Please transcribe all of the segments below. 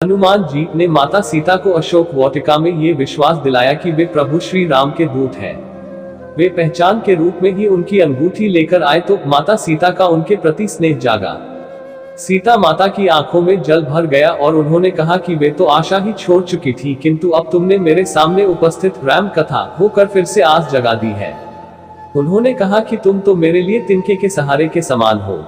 हनुमान जी ने माता सीता को अशोक वाटिका में ये विश्वास दिलाया कि वे प्रभु श्री राम के दूत हैं। वे पहचान के रूप में ही उनकी अंगूठी लेकर आए तो माता सीता का उनके प्रति स्नेह जागा। सीता माता की आंखों में जल भर गया और उन्होंने कहा कि वे तो आशा ही छोड़ चुकी थी, किंतु अब तुमने मेरे सामने उपस्थित राम कथा होकर फिर से आस जगा दी है। उन्होंने कहा कि तुम तो मेरे लिए तिनके के सहारे के समान हो।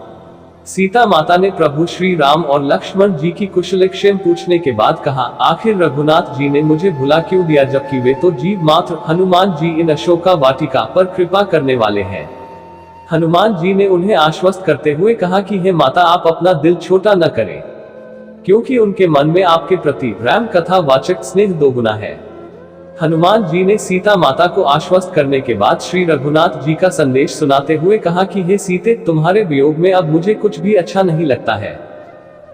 सीता माता ने प्रभु श्री राम और लक्ष्मण जी की कुशलक्षेम पूछने के बाद कहा, आखिर रघुनाथ जी ने मुझे भुला क्यों दिया, जबकि वे तो जीव मात्र। हनुमान जी इन अशोका वाटिका पर कृपा करने वाले हैं। हनुमान जी ने उन्हें आश्वस्त करते हुए कहा कि हे माता, आप अपना दिल छोटा न करें, क्योंकि उनके मन में आपके प्रति राम कथा वाचक स्नेह दोगुना है। हनुमान जी ने सीता माता को आश्वस्त करने के बाद श्री रघुनाथ जी का संदेश सुनाते हुए कहा कि हे सीते, तुम्हारे वियोग में अब मुझे कुछ भी अच्छा नहीं लगता है।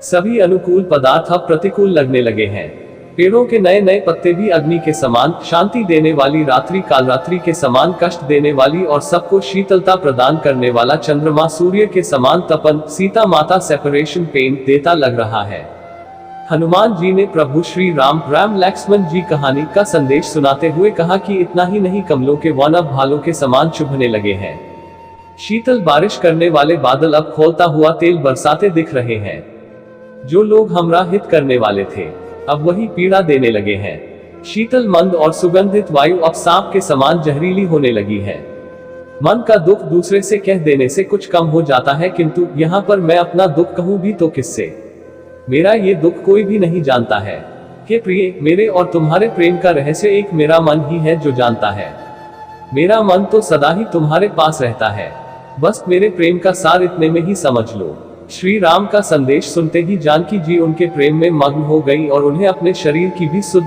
सभी अनुकूल पदार्थ अब प्रतिकूल लगने लगे हैं। पेड़ों के नए नए पत्ते भी अग्नि के समान शांति देने वाली, रात्रि कालरात्रि के समान कष्ट देने वाली और सबको शीतलता प्रदान करने वाला चंद्रमा सूर्य के समान तपन, सीता माता सेपरेशन पेन देता लग रहा है। हनुमान जी ने प्रभु श्री राम लक्ष्मण जी कहानी का संदेश सुनाते हुए कहा कि इतना ही नहीं, कमलों के वन अब भालों के समान चुभने लगे हैं। शीतल बारिश करने वाले बादल अब खौलता हुआ तेल बरसाते दिख रहे हैं। जो लोग हमरा हित करने वाले थे, अब वही पीड़ा देने लगे हैं। शीतल मंद और सुगंधित वायु अब सांप के समान जहरीली होने लगी है। मन का दुख दूसरे से कह देने से कुछ कम हो जाता है, किंतु यहाँ पर मैं अपना दुख कहूँ भी तो किससे? मेरा ये दुख कोई भी नहीं जानता है। हे प्रिय, मेरे और तुम्हारे प्रेम का रहस्य एक मेरा मन ही है जो जानता है। मेरा मन तो सदा ही तुम्हारे पास रहता है। बस मेरे प्रेम का सार इतने में ही समझ लो। श्री राम का संदेश सुनते ही जानकी जी उनके प्रेम में मग्न हो गई और उन्हें अपने शरीर की भी सुध